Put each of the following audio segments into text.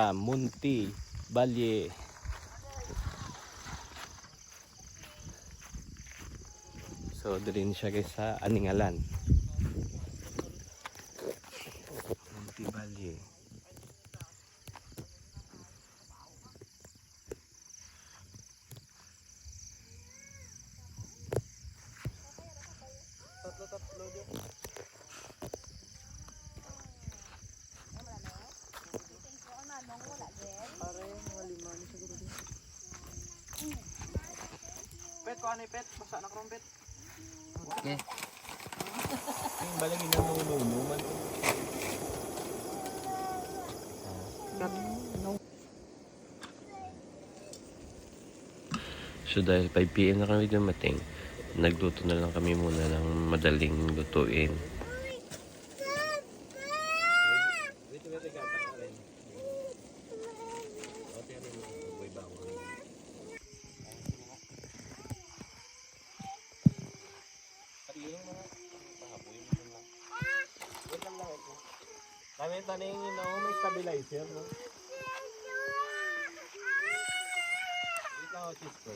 sa Montevalle. So din siya guys sa Aningalan. Montevalle. Pet, kung ano yung pet? Basta na krong pet. Okay. Yung balagin na numan. So dahil 5 PM na kami dumating, nagluto na lang kami muna ng madaling lutuin. Kami taning may stabilizer, no? Wait lang ako, sister.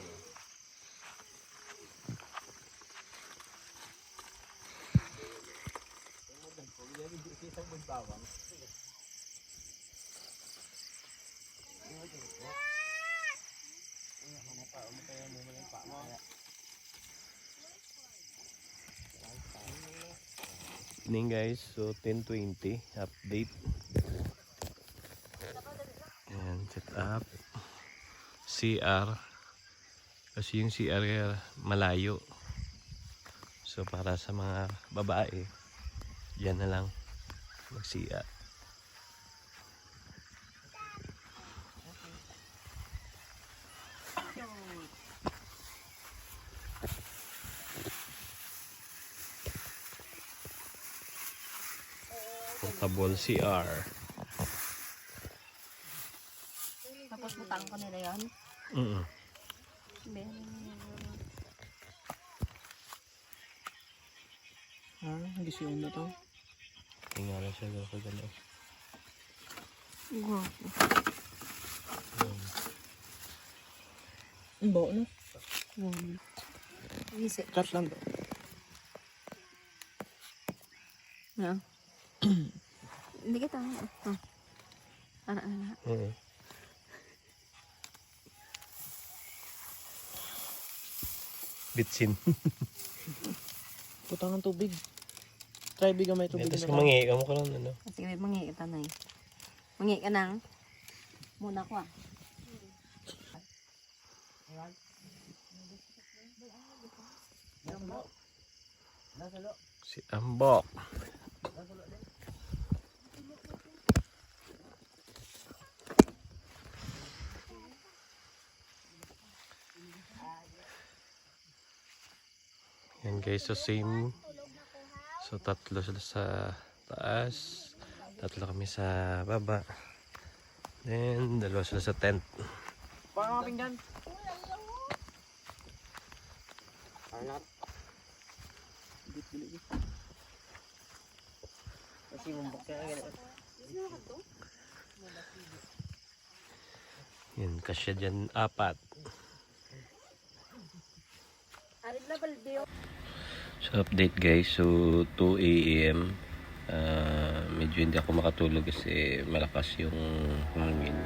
Evening guys, so 10:20 update. Ayan, set up CR kasi yung CR malayo, so para sa mga babae yan na lang mag CR. Portable CR. Tapos butang ko nila yun. Hindi siya na to. Tingnan siya daw ko gano'n. Guwapo. Ang bawa na. Isip. Cut lang to. Yeah. Hindi kita. Para na. Bitsin. Putang ng tubig. Try biga may tubig. Tapos mangi ka mo ka lang ano. Sige, may mangi kita na eh. Mangi ka nang. Muna ko ah. Si Ambok. Yan guys, so same. So tatlo sila sa taas, tatlo kami sa baba, then dalawa sila sa tent. Paano mga pinggan? Alat. Bili-bili. Kasi mumbok siya ganito. Yan, kasya dyan 4. So update guys, so 2 AM medyo hindi ako makatulog kasi malakas yung hangin.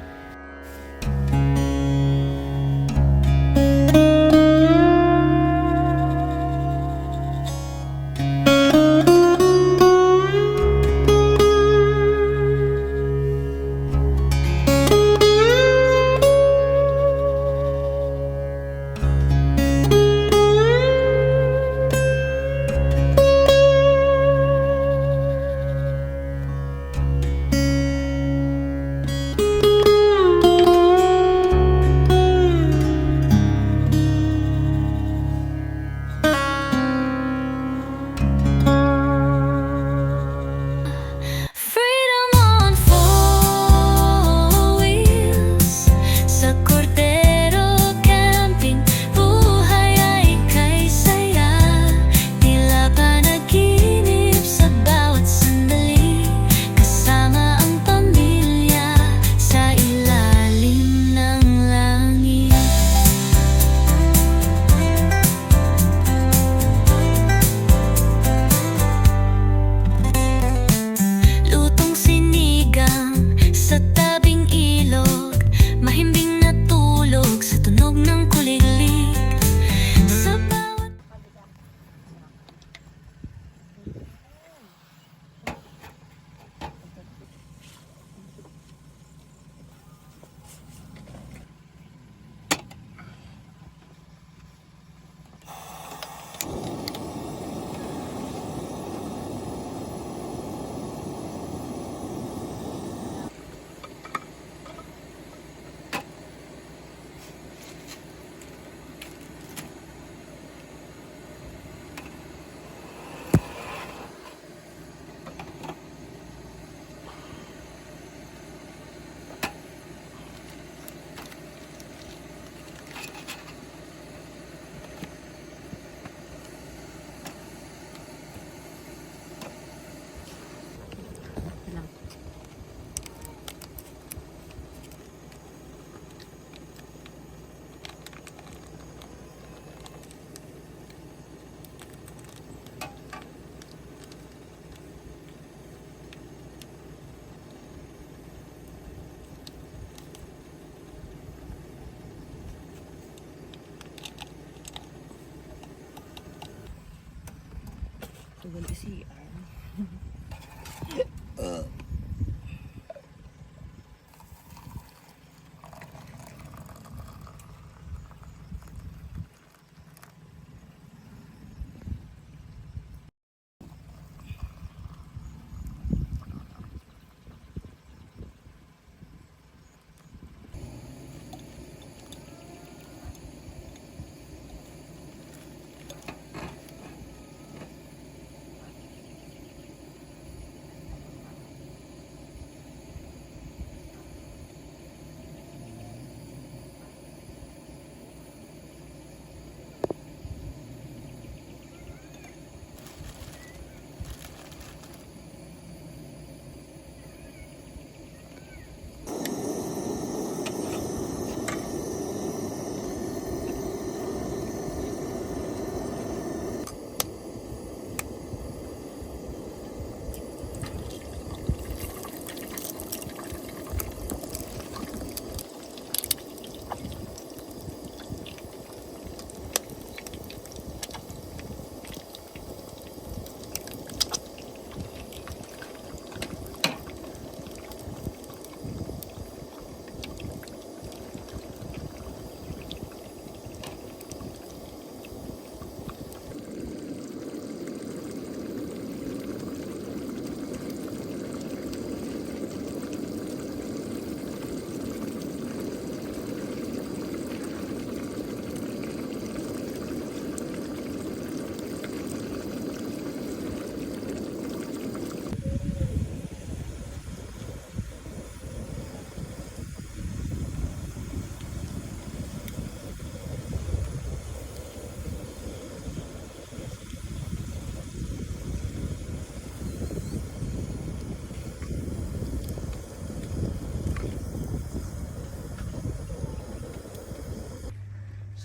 Wala siya.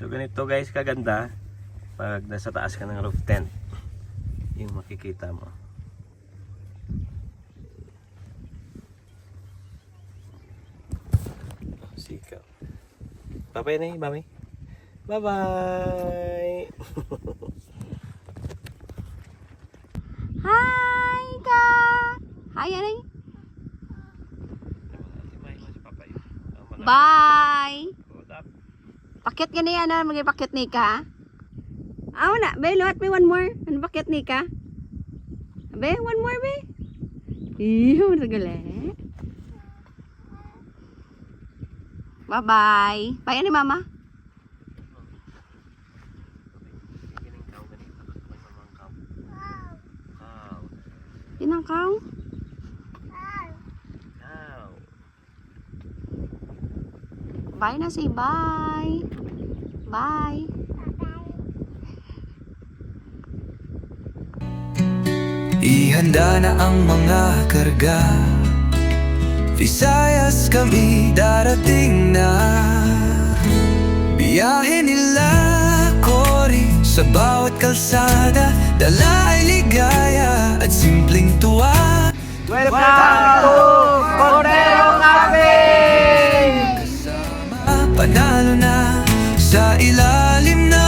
So ganito guys kaganda pag nasa taas ka ng roof tent, yung makikita mo. Sikaw. Bye-bye na mami. Bye-bye. Hi ka! Hi, Anay. Bye! Paket ka na yan, ano? Mag-paket ni ka? Ah, wala. Be, luhat, be, one more. Ano paket ni ka? Be, one more, be. Iyo, nagale. Bye-bye. Bye, ani, mama. Inangkaw. Bye na, say bye. Bye. Ihanda na ang mga karga, Visayas kami darating na. Biyahe nila Cory sa bawat kalsada, dala ay ligaya at simpleng tuwa. Welcome to Cordero Cafe! Kasama, panalo na sa ilalim na